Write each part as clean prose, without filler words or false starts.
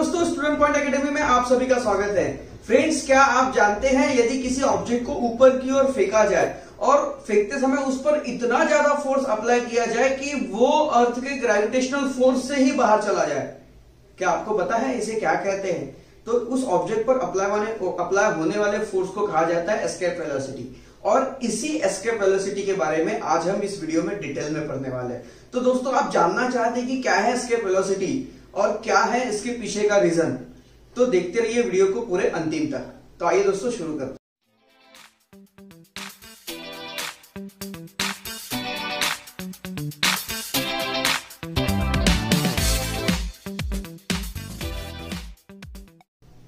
दोस्तों, student point academy में आप सभी का स्वागत है। फ्रेंड्स, क्या आप जानते हैं यदि किसी ऑब्जेक्ट को ऊपर की ओर फेंका जाए और फेंकते समय उस पर इतना ज्यादा फोर्स अप्लाई किया जाए कि वो अर्थ के ग्रेविटेशनल फोर्स से ही बाहर चला जाए, क्या आपको पता है इसे क्या कहते हैं? तो उस ऑब्जेक्ट पर अप्लाई होने वाले फोर्स को कहा जाता है एस्केप वेलोसिटी। और इसी एस्केप वेलोसिटी के बारे में आज हम इस वीडियो में डिटेल में पढ़ने वाले हैं। तो दोस्तों, आप जानना चाहते हैं कि क्या है एस्केप वेलोसिटी और क्या है इसके पीछे का रीजन, तो देखते रहिए वीडियो को पूरे अंतिम तक। तो आइए दोस्तों, शुरू करते हैं।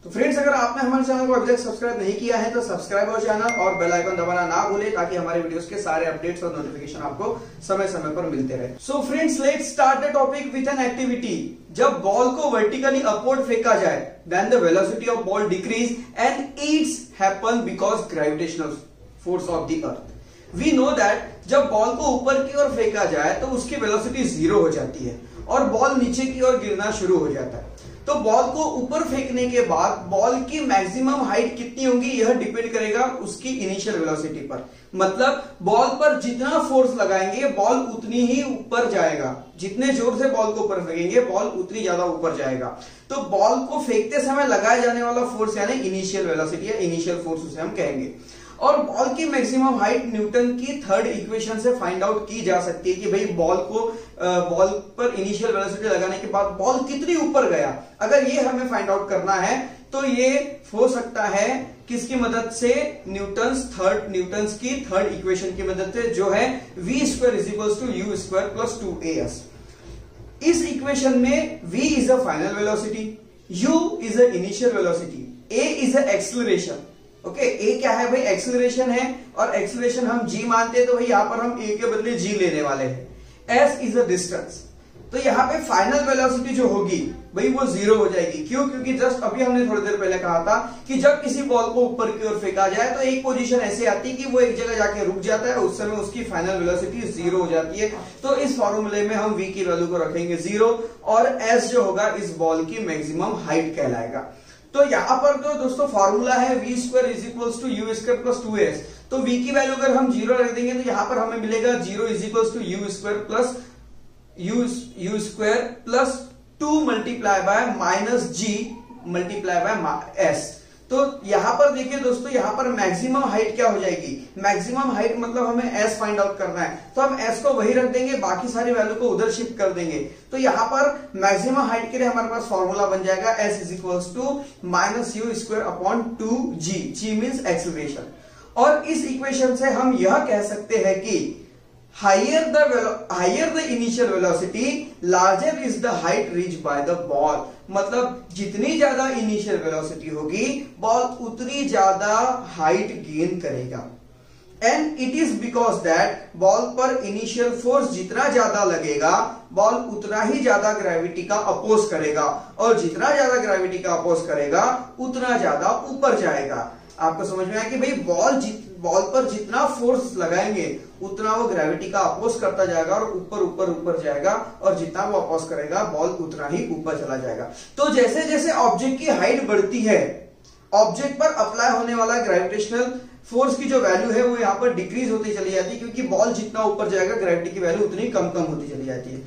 फ्रेंड्स, अगर आपने हमारे चैनल को अभी तक सब्सक्राइब नहीं किया है तो सब्सक्राइब हो चैनल और बेल आइकन दबाना ना भूलें ताकि हमारे वीडियोस के सारे अपडेट्स और नोटिफिकेशन आपको समय समय पर मिलते रहे। So friends, let's start the topic with an activity. जब बॉल को वर्टिकली अपवर्ड फेंका जाए, then the velocity of ball decreases and it's happen because gravitational force of the earth. We know that जब बॉल को ऊपर की ओर फेंका जाए तो उसकी वेलोसिटी 0 हो जाती है और बॉल नीचे की ओर गिरना शुरू हो जाता है। तो बॉल को ऊपर फेंकने के बाद बॉल की मैक्सिमम हाइट कितनी होगी, यह डिपेंड करेगा उसकी इनिशियल वेलोसिटी पर। मतलब बॉल पर जितना फोर्स लगाएंगे बॉल उतनी ही ऊपर जाएगा, जितने जोर से बॉल को ऊपर फेंकेंगे बॉल उतनी ज्यादा ऊपर जाएगा। तो बॉल को फेंकते समय लगाए जाने वाला फोर्स यानी इनिशियल वेलोसिटी या इनिशियल फोर्स उसे हम कहेंगे। और बॉल की मैक्सिमम हाइट न्यूटन की थर्ड इक्वेशन से फाइंड आउट की जा सकती है कि भाई बॉल पर इनिशियल वेलोसिटी लगाने के बाद बॉल कितनी ऊपर गया। अगर ये हमें फाइंड आउट करना है तो ये हो सकता है किसकी मदद से, न्यूटन्स की थर्ड इक्वेशन की मदद से, जो है v² = u² + 2as। इस इक्वेशन में v is a final velocity, u is a initial velocity, a is a acceleration. Okay, ए क्या है भाई? एक्सीलरेशन है और एक्सीलरेशन हम g मानते हैं, तो भाई यहां पर हम a के बदले g लेने वाले हैं। s is a distance. तो यहां पे फाइनल वेलोसिटी जो होगी भाई वो 0 हो जाएगी। क्यों? क्योंकि जस्ट अभी हमने थोड़ी देर पहले कहा था कि जब किसी बॉल को ऊपर की ओर फेंका जाए तो एक पोजीशन ऐसे आती है कि वो एक जगह जाके रुक जाता है, उस समय उसकी फाइनल वेलोसिटी 0 हो जाती है। तो इस फॉर्मूले में हम v की वैल्यू को रखेंगे 0 और s जो होगा इस बॉल की मैक्सिमम हाइट कहलाएगा। तो यहां पर जो दोस्तों फॉर्मूला है v² = u² + 2s, तो v की वैल्यू अगर हम 0 रख देंगे तो यहां पर हमें मिलेगा 0 = u² + 2 - g × s। तो यहां पर देखिए दोस्तों, यहां पर मैक्सिमम हाइट क्या हो जाएगी? मैक्सिमम हाइट मतलब हमें s फाइंड आउट करना है, तो हम s को वही रख देंगे, बाकी सारी वैल्यू को उधर शिफ्ट कर देंगे। तो यहां पर मैक्सिमम हाइट के लिए हमारे पास फॉर्मूला बन जाएगा s = -u² / 2g। g means acceleration. और इस इक्वेशन से हम यह कह सकते हैं कि higher the initial velocity, larger is the height reached by the ball। मतलब जितनी ज्यादा इनिशियल वेलोसिटी होगी बॉल उतनी ज्यादा हाइट गेन करेगा। And it is because that ball पर इनिशियल फोर्स जितना ज्यादा लगेगा बॉल उतना ही ज्यादा ग्रेविटी का अपोज करेगा, और जितना ज्यादा ग्रेविटी का अपोज करेगा उतना ज्यादा ऊपर जाएगा। आपको समझ में आया कि भाई बॉल पर जितना फोर्स लगाएंगे उतना वो ग्रेविटी का अपोज करता जाएगा और ऊपर ऊपर ऊपर जाएगा, और जितना वो अपोज करेगा बॉल उतना ही ऊपर चला जाएगा। तो जैसे जैसे ऑब्जेक्ट की हाइट बढ़ती है, ऑब्जेक्ट पर अप्लाई होने वाला ग्रेविटेशनल फोर्स की जो वैल्यू है वो यहाँ पर डिक्रीज होती चली जाती है, क्योंकि बॉल जितना ऊपर जाएगा ग्रेविटी की वैल्यू उतनी कम होती चली जाती है।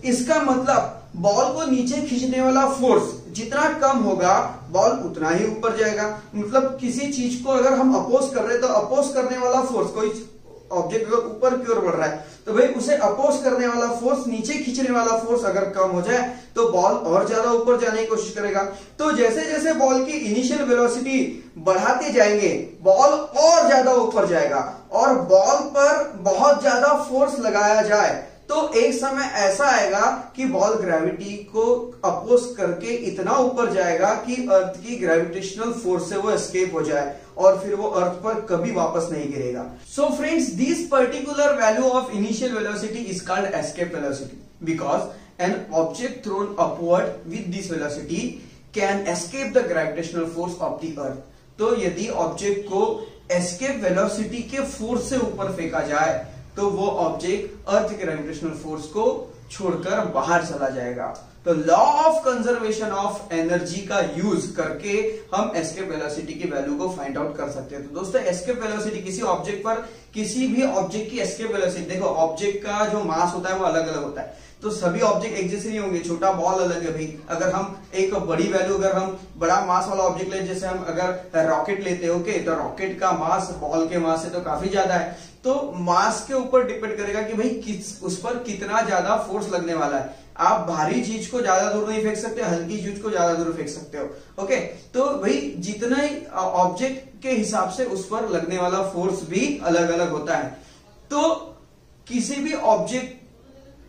इसका मतलब बॉल को नीचे खींचने वाला फोर्स जितना कम होगा बॉल उतना ही ऊपर जाएगा। मतलब किसी चीज को अगर हम अपोज कर रहे हैं तो अपोज करने वाला फोर्स, कोई ऑब्जेक्ट अगर ऊपर की ओर बढ़ रहा है तो भाई उसे अपोज करने वाला फोर्स, नीचे खींचने वाला फोर्स अगर कम हो जाए तो बॉल और ज्यादा ऊपर जाने की कोशिश करेगा। तो जैसे जैसे बॉल की इनिशियल वेलोसिटी बढ़ाते जाएंगे बॉल और ज्यादा ऊपर जाएगा, और बॉल पर बहुत ज्यादा फोर्स लगाया जाए तो एक समय ऐसा आएगा कि बॉल ग्रेविटी को अपोज करके इतना ऊपर जाएगा कि अर्थ की ग्रेविटेशनल फोर्स से वो एस्केप हो जाए और फिर वो अर्थ पर कभी वापस नहीं गिरेगा। So friends, this particular value of initial velocity is called escape velocity because an object throne upward with this velocity can escape the gravitational force of the earth. तो यदि ऑब्जेक्ट को एस्केप वेलोसिटी के force से ऊपर फेंका जाए तो वो ऑब्जेक्ट अर्थ के ग्रेविटेशनल फोर्स को छोड़कर बाहर चला जाएगा। तो law of conservation of energy का यूज करके हम एस्केप वेलोसिटी की वैल्यू को फाइंड आउट कर सकते हैं। तो दोस्तों एस्केप वेलोसिटी किसी ऑब्जेक्ट पर, किसी भी ऑब्जेक्ट की एस्केप वेलोसिटी, देखो ऑब्जेक्ट का जो मास होता है वो अलग अलग होता है, तो सभी ऑब्जेक्ट एक जैसे नहीं होंगे। छोटा बॉल अलग है भाई, अगर हम एक बड़ी वैल्यू, अगर हम बड़ा मास वाला ऑब्जेक्ट ले, जैसे हम अगर रॉकेट लेते हैं, ओके, तो रॉकेट का मास बॉल के मास से तो काफी ज्यादा है। तो मास के ऊपर डिपेंड करेगा कि भाई उस पर कितना ज्यादा फोर्स लगने वाला है। आप भारी चीज को ज्यादा दूर नहीं फेंक सकते, हल्की चीज को ज्यादा दूर फेंक सकते हो, ओके। तो भाई जितना ही ऑब्जेक्ट के हिसाब से उस पर लगने वाला फोर्स भी अलग अलग होता है। तो किसी भी ऑब्जेक्ट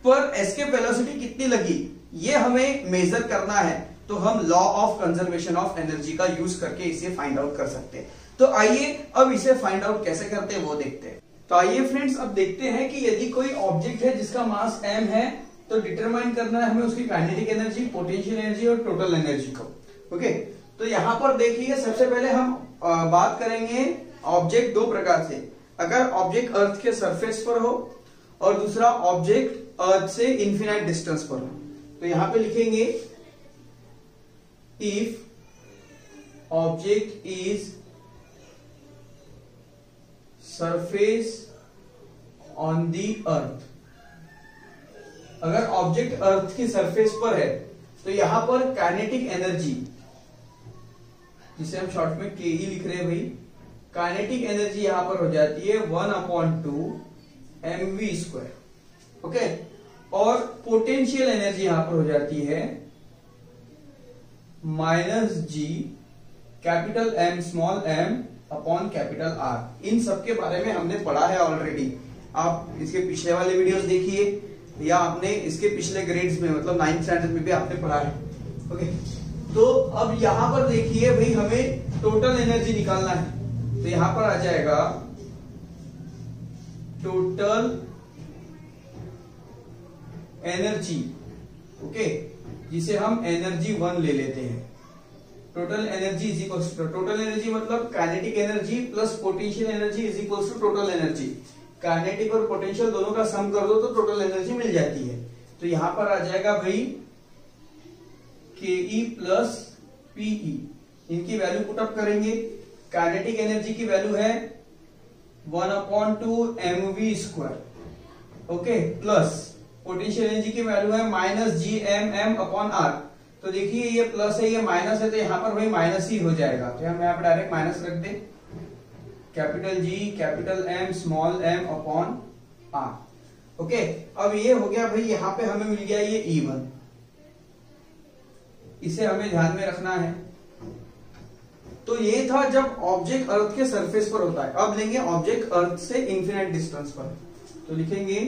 पर एस्केप वेलोसिटी कितनी लगी ये हमें मेजर करना है, तो हम law of conservation of energy का यूज करके इसे फाइंड आउट कर सकते हैं। तो आइए अब इसे फाइंड आउट कैसे करते हैं वो देखते हैं। तो आइए फ्रेंड्स अब देखते हैं कि यदि कोई ऑब्जेक्ट है जिसका मास m है, तो डिटरमाइन करना है हमें उसकी काइनेटिक एनर्जी, पोटेंशियल एनर्जी और टोटल एनर्जी को, ओके। तो यहां पर देखिए सबसे पहले हम बात करेंगे ऑब्जेक्ट दो प्रकार से, अगर ऑब्जेक्ट अर्थ के सरफेस पर हो और दूसरा ऑब्जेक्ट अर्थ से इन्फिनाइट डिस्टेंस पर हो। तो यहां पे लिखेंगे if object is surface on the earth, अगर ऑब्जेक्ट अर्थ की सरफेस पर है तो यहां पर काइनेटिक एनर्जी, जिसे हम शॉर्ट में के ई लिख रहे हैं भाई, काइनेटिक एनर्जी यहां पर हो जाती है 1/2 mv², ओके। और पोटेंशियल एनर्जी यहां पर हो जाती है -g capital M small m upon capital R। इन सब के बारे में हमने पढ़ा है ऑलरेडी, आप इसके पिछले वाले वीडियोस देखिए या आपने इसके पिछले ग्रेड्स में, मतलब 9th स्टैंडर्ड में भी आपने पढ़ा है, ओके। तो अब यहां पर देखिए भाई हमें टोटल एनर्जी निकालना है, तो यहां पर आ जाएगा टोटल एनर्जी, ओके, जिसे हम एनर्जी 1 ले लेते हैं। Total energy is equal to, total energy मतलब kinetic energy plus potential energy is equal to total energy. Kinetic और पोटेंशियल दोनों का सम कर दो तो टोटल एनर्जी मिल जाती है। तो यहां पर आ जाएगा भाई के प्लस पीई, इनकी वैल्यू पुटअप करेंगे। काइनेटिक एनर्जी की वैल्यू है 1/2 mv², okay, plus potential energy की वैल्यू है -gmm/r। तो देखिए ये प्लस है, ये माइनस है, तो यहां पर भाई माइनस ही हो जाएगा, तो हम यहाँ पर डायरेक्ट माइनस रख दे, capital G capital M small m upon R, okay. अब ये हो गया भाई, यहां पे हमें मिल गया ये E1, इसे हमें ध्यान में रखना है। तो ये था जब ऑब्जेक्ट अर्थ के सरफेस पर होता है। अब लेंगे ऑब्जेक्ट अर्थ से इन्फिनाइट डिस्टेंस पर, तो लिखेंगे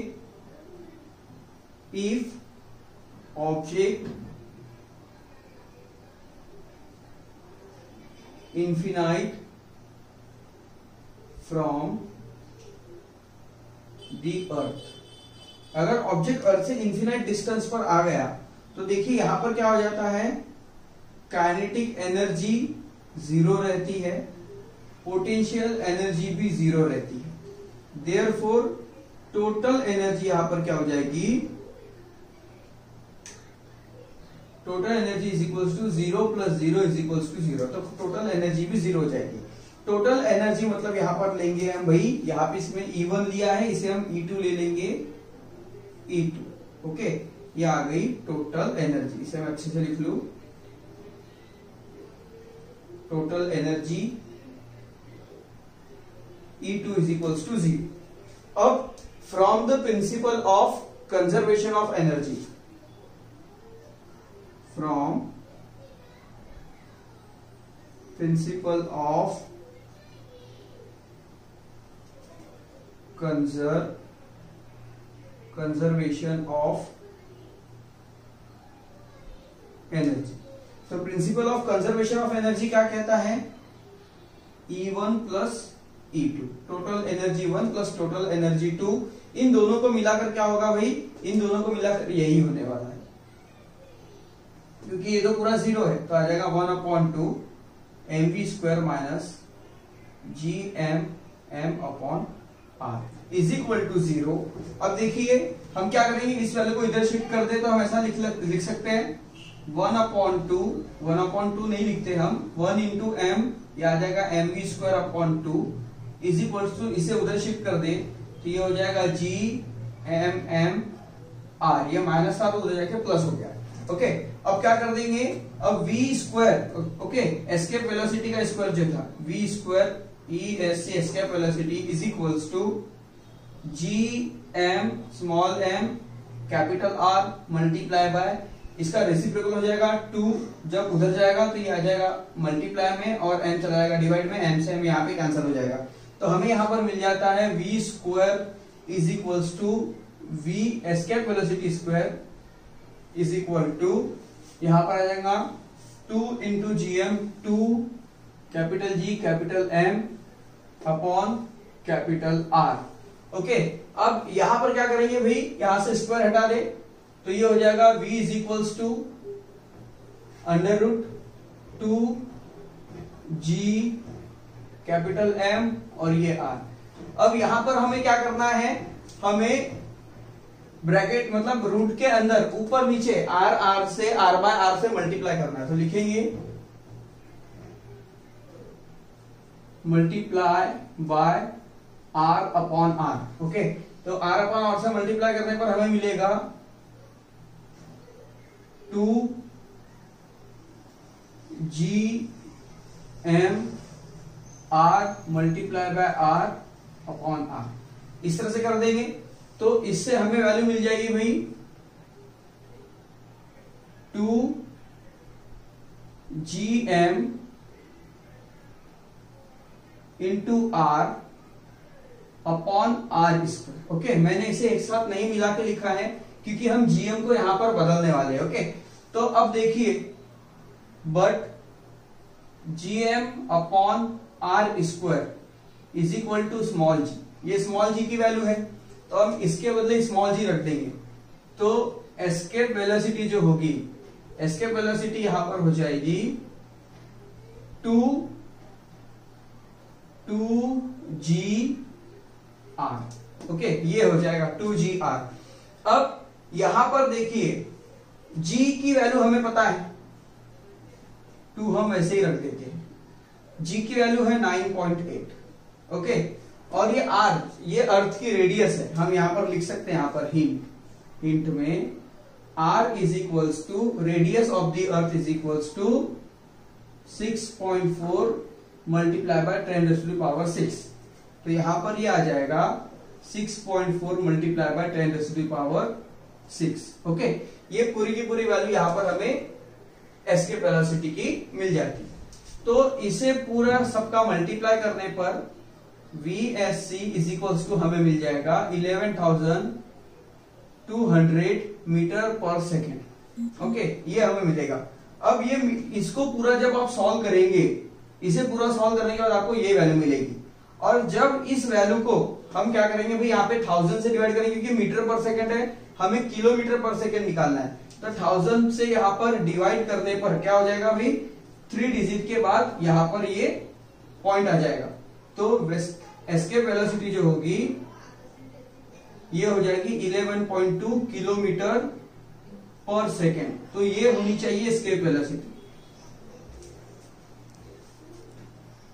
if object infinite from the earth, अगर ऑब्जेक्ट अर्थ से इन्फिनाइट डिस्टेंस पर आ गया तो देखिए यहां पर क्या हो जाता है, काइनेटिक एनर्जी 0 रहती है, पोटेंशियल एनर्जी भी 0 रहती है। देयरफॉर टोटल एनर्जी यहां पर क्या हो जाएगी, total energy is equal to 0 + 0 is equal to 0, तो टोटल एनर्जी भी 0 हो जाएगी। टोटल एनर्जी मतलब यहां पर लेंगे हम भाई, यहां पे इसमें E1 लिया है, इसे हम E2 ले लेंगे, E2, ओके। ये आ गई टोटल एनर्जी, इसे मैं अच्छे से लिख लू, total energy E2 is equal to 0। अब from the principle of conservation of energy, from principle of conservation of energy. तो principle of conservation of energy क्या कहता है, E1 plus E2, total energy 1 plus total energy 2, इन दोनों को मिलाकर क्या होगा भाई, इन दोनों को मिलाकर यही होने वाला है, क्योंकि ये तो पूरा 0 है, तो आ जाएगा 1/2 mv² - gmm/r, are is equal to 0। अब देखिए हम क्या करेंगे, इस वैल्यू को इधर शिफ्ट कर दे तो हम ऐसा लिख सकते हैं 1/2 नहीं लिखते हम, 1 इंटू एम, ये आ जाएगा mv²/2 इज इक्वल टू, इसे उधर शिफ्ट कर दे तो ये हो जाएगा GMM R, ये माइनस था तो उधर जाके प्लस हो गया। ओके, अब क्या कर देंगे, अब v², ओके, एस्केप वेलोसिटी का स्क्वायर जो था v² ESC escape velocity is equals to GM small m capital R multiply by, इसका रेसिप्रोकल हो जाएगा 2, जब उधर जाएगा तो ये आ जाएगा मल्टीप्लाई में और m चला जाएगा डिवाइड में, m से m यहाँ पे कैंसिल हो जाएगा। तो हमें यहाँ पर मिल जाता है v² is equals to v escape velocity square is equal to, यहां पर आ जाएगा 2 into GM, 2 capital G capital M upon capital R। Okay, अब यहां पर क्या करेंगे भाई, यहां से स्क्वायर हटा दे तो ये हो जाएगा v is equals to √2 G capital M और ये R। अब यहां पर हमें क्या करना है, हमें ब्रैकेट मतलब रूट के अंदर ऊपर नीचे r से r/r से मल्टीप्लाई करना है, तो लिखेंगे multiply by r upon r। Okay, तो r अपॉन r से मल्टीप्लाई करने पर हमें मिलेगा 2 GM R multiply bye r upon r, इस तरह से कर देंगे तो इससे हमें वैल्यू मिल जाएगी भाई 2 GM into R upon R square. Okay, मैंने इसे एक साथ नहीं मिला के लिखा है क्योंकि हम GM को यहां पर बदलने वाले हैं। ओके, तो अब देखिए but GM upon R square is equal to small g, ये स्मॉल g की वैल्यू है तो हम इसके बदले स्मॉल g रख देंगे, तो एस्केप वेलोसिटी जो होगी, एस्केप वेलोसिटी यहां पर हो जाएगी 2 2GR। ओके, ये हो जाएगा 2GR। अब यहां पर देखिए g की वैल्यू हमें पता है 2, हम वैसे ही रख देते हैं, g की वैल्यू है 9.8। ओके, और ये r, ये अर्थ की रेडियस है, हम यहां पर लिख सकते हैं, यहां पर हिंट में r is equals to radius of the earth is equals to 6.4 multiply by 10⁻⁶। तो यहां पर ये आ जाएगा 6.4 मल्टीप्लाई बाय 10⁻⁶। ओके, ये पूरी की पूरी वैल्यू यहां पर हमें एस्केप वेलोसिटी की मिल जाती है। तो इसे पूरा सबका मल्टीप्लाई करने पर VSC इज इक्वल्स टू हमें मिल जाएगा 11,200 मीटर पर सेकेंड। ओके, ये हमें मिलेगा। अब ये इसको पूरा जब आप सॉल्व करेंगे, इसे पूरा सॉल्व करने के बाद आपको ये वैल्यू मिलेगी, और जब इस वैल्यू को हम क्या करेंगे भाई, यहाँ पे 1000 से डिवाइड करेंगे क्योंकि मीटर पर सेकेंड है, हमें किलोमीटर पर सेकेंड निकालना है, तो 1000 से यहाँ पर डिवाइड करने पर क्या हो जाएगा भाई, 3 डिजिट के बाद यहाँ पर ये पॉइंट आ जाएगा, तो एस्केप वेलोसिटी जो होगी ये हो जाएगी 11.2 किलोमीटर पर सेकेंड। तो ये होनी चाहिए एस्केप वेलोसिटी।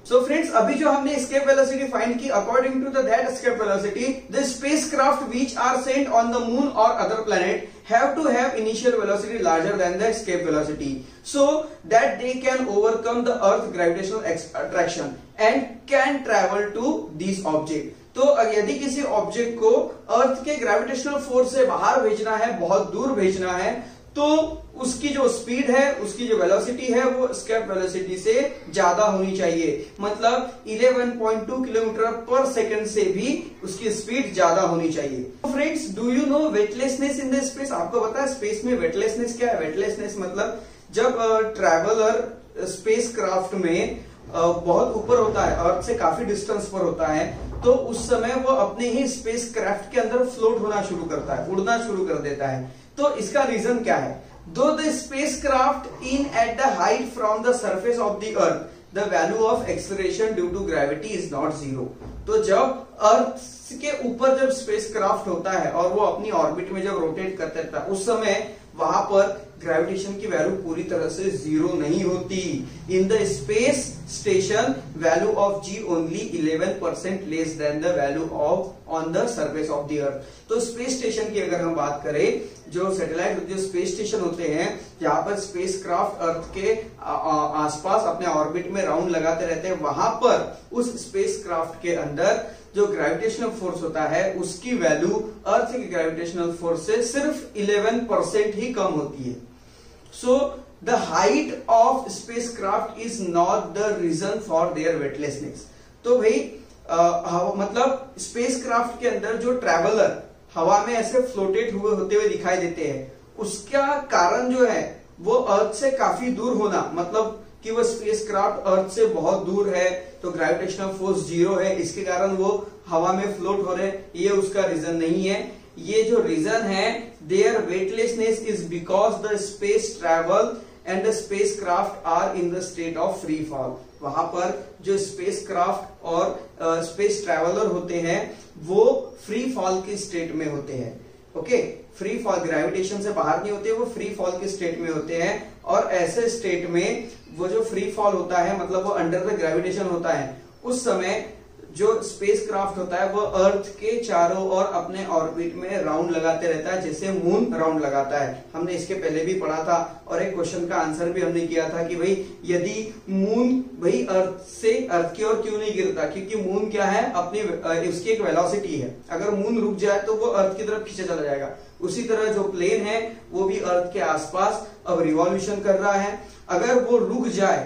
सो फ्रेंड्स, अभी जो हमने एस्केप वेलोसिटी फाइंड की, according to that escape velocity the spacecraft which are sent on the moon और other planet have to have initial velocity larger than the escape velocity so that they can overcome the earth gravitational attraction and can travel to these object। तो यदि किसी object को अर्थ के gravitational force से बाहर भेजना है, बहुत दूर भेजना है, तो उसकी जो स्पीड है, उसकी जो वेलोसिटी है, वो एस्केप वेलोसिटी से ज्यादा होनी चाहिए, मतलब 11.2 किलोमीटर पर सेकंड से भी उसकी स्पीड ज्यादा होनी चाहिए। Friends, do you know weightlessness in the space? आपको पता है स्पेस में वेटलेसनेस क्या है? वेटलेसनेस मतलब जब ट्रैवलर स्पेस क्राफ्ट में बहुत ऊपर होता है, अर्थ से काफी डिस्टेंस पर होता है, तो उस समय वो अपने ही स्पेस क्राफ्ट के अंदर फ्लोट होना शुरू करता है, उड़ना शुरू कर देता है। तो इसका रीजन क्या है? Though the spacecraft in at the height from the surface of the earth, the value of acceleration due to gravity is not zero. तो जब अर्थ के ऊपर जब स्पेसक्राफ्ट होता है और वो अपनी ऑर्बिट में जब रोटेट करता रहता है, उस समय वहां पर ग्रेविटेशन की वैल्यू पूरी तरह से जीरो नहीं होती। In the space station value of G only 11% less than the value of on the surface of the earth. तो स्पेस स्टेशन की अगर हम बात करें, जो सैटेलाइट जो स्पेस स्टेशन होते हैं जहां पर स्पेसक्राफ्ट अर्थ के आसपास अपने ऑर्बिट में राउंड लगाते रहते हैं, वहां पर उस स्पेसक्राफ्ट के अंदर जो ग्रेविटेशनल फोर्स होता है उसकी वैल्यू अर्थ के ग्रेविटेशनल फोर्स से सिर्फ 11% ही कम होती है। So the height of spacecraft is not the reason for their weightlessness. तो भाई मतलब स्पेसक्राफ्ट के अंदर जो ट्रैवलर हवा में ऐसे फ्लोटेट हुए होते हुए दिखाई देते हैं, उसका कारण जो है वो अर्थ से काफी दूर होना, मतलब कि वो स्पेसक्राफ्ट अर्थ से बहुत दूर है तो ग्रेविटेशनल फोर्स जीरो है, इसके कारण वो हवा में फ्लोट हो रहे हैं, ये उसका रीजन नहीं है। ये जो रीजन है, their weightlessness is because the space travel and the spacecraft are in the state of free fall. वहां पर जो स्पेसक्राफ्ट और स्पेस ट्रैवलर होते हैं वो फ्री फॉल की स्टेट में होते हैं। ओके, फ्री फॉल, ग्रेविटेशन से बाहर नहीं होते, वो फ्री फॉल की स्टेट में होते हैं। और ऐसे स्टेट में वो जो फ्री फॉल होता है, मतलब वो अंडर द ग्रेविटेशन होता है, उस समय जो स्पेसक्राफ्ट होता है वो अर्थ के चारों ओर अपने ऑर्बिट में राउंड लगाते रहता है, जैसे मून राउंड लगाता है। हमने इसके पहले भी पढ़ा था और एक क्वेश्चन का आंसर भी हमने किया था कि भाई यदि मून भाई अर्थ की ओर क्यों नहीं गिरता, क्योंकि मून क्या है, अपनी उसकी एक वेलोसिटी है। अगर मून रुक जाए तो वो अर्थ की तरफ खींचा चला जाएगा। उसी तरह जो प्लेन है वो भी अर्थ के आसपास अब रिवॉल्यूशन कर रहा है, अगर वो रुक जाए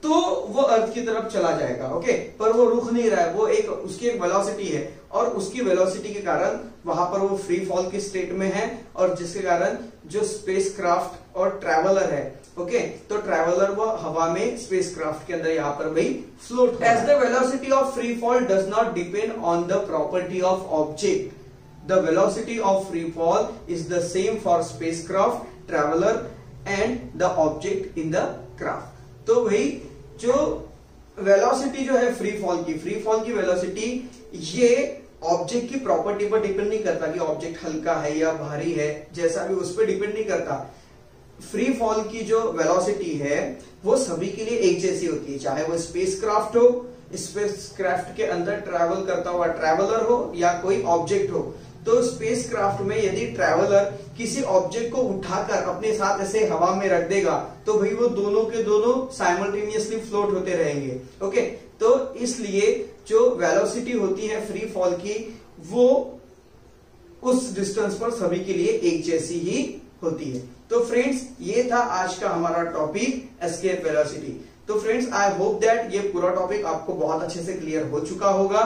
तो वो अर्थ की तरफ चला जाएगा। ओके, पर वो रुक नहीं रहा है, वो एक उसकी एक वेलोसिटी है और उसकी वेलोसिटी के कारण वहां पर वो फ्री फॉल की स्टेट में है, और जिसके कारण जो स्पेसक्राफ्ट और ट्रैवलर है, ओके, तो ट्रैवलर वो हवा में स्पेसक्राफ्ट के अंदर यहाँ पर भाई float. As the velocity of free fall does not depend on the property of object, the velocity of free fall is the same for spacecraft, traveler and the object in the craft। तो भाई जो velocity जो है free fall की velocity, ये object की property पर depend नहीं करता कि ऑब्जेक्ट हल्का है या भारी है, जैसा भी उस पर डिपेंड नहीं करता। फ्री फॉल की जो वेलोसिटी है वो सभी के लिए एक जैसी होती है, चाहे वो स्पेसक्राफ्ट हो, स्पेसक्राफ्ट के अंदर ट्रैवल करता हुआ ट्रैवलर हो या कोई ऑब्जेक्ट हो। तो स्पेसक्राफ्ट में यदि ट्रैवलर किसी ऑब्जेक्ट को उठाकर अपने साथ ऐसे हवा में रख देगा तो भाई वो दोनों के दोनों साइमल्टेनियसली फ्लोट होते रहेंगे। ओके, तो इसलिए जो वेलोसिटी होती है फ्री फॉल की वो उस डिस्टेंस पर सभी के लिए एक जैसी ही होती है। तो फ्रेंड्स, ये था आज का हमारा टॉपिक एस्केप वेलोसिटी। तो फ्रेंड्स, आई होप दैट ये पूरा टॉपिक आपको बहुत अच्छे से क्लियर हो चुका होगा।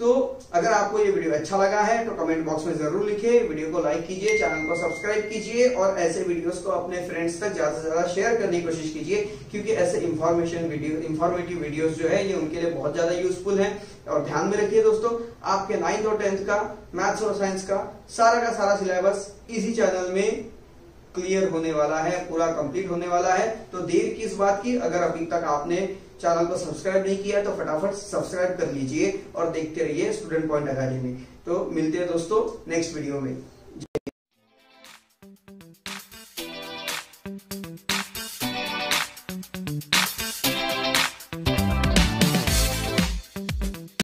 तो अगर आपको ये वीडियो अच्छा लगा है तो कमेंट बॉक्स में जरूर लिखिए, वीडियो को लाइक कीजिए, चैनल को सब्सक्राइब कीजिए और ऐसे वीडियोस को अपने फ्रेंड्स तक ज्यादा से ज्यादा शेयर करने की कोशिश कीजिए, क्योंकि ऐसे इंफॉर्मेटिव वीडियोस जो है ये उनके लिए बहुत ज्यादा यूजफुल हैं। और ध्यान में रखिए दोस्तों, आपके 9th और 10th का मैथ्स और साइंस का सारा सिलेबस इसी चैनल में क्लियर होने वाला है, पूरा कंप्लीट होने वाला है। तो देर किस बात की, अगर अभी तक आपने चैनल को सब्सक्राइब नहीं किया तो फटाफट सब्सक्राइब कर लीजिए और देखते रहिए स्टूडेंट पॉइंट अकेडमी। तो मिलते हैं दोस्तों नेक्स्ट वीडियो में।